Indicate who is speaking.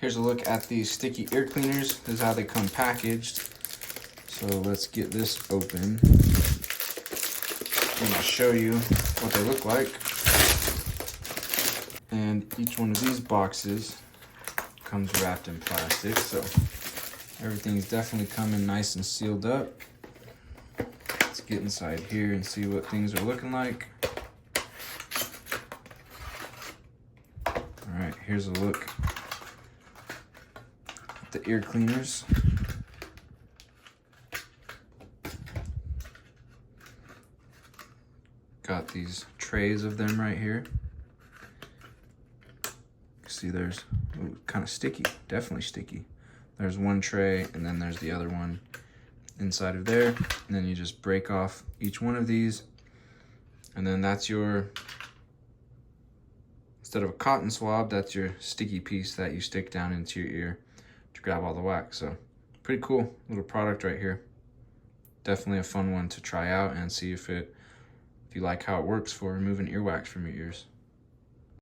Speaker 1: Here's a look at these sticky ear cleaners. This is how they come packaged. So let's get this open. And I'll show you what they look like. And each one of these boxes comes wrapped in plastic, so everything's definitely coming nice and sealed up. Let's get inside here and see what things are looking like. All right, here's a look at the ear cleaners. Got these trays of them right here. See, there's kind of sticky, definitely sticky. There's one tray and then there's the other one inside of there. And then you just break off each one of these. And then that's your, instead of a cotton swab, that's your sticky piece that you stick down into your ear to grab all the wax. So pretty cool little product right here. Definitely a fun one to try out and see if you like how it works for removing earwax from your ears.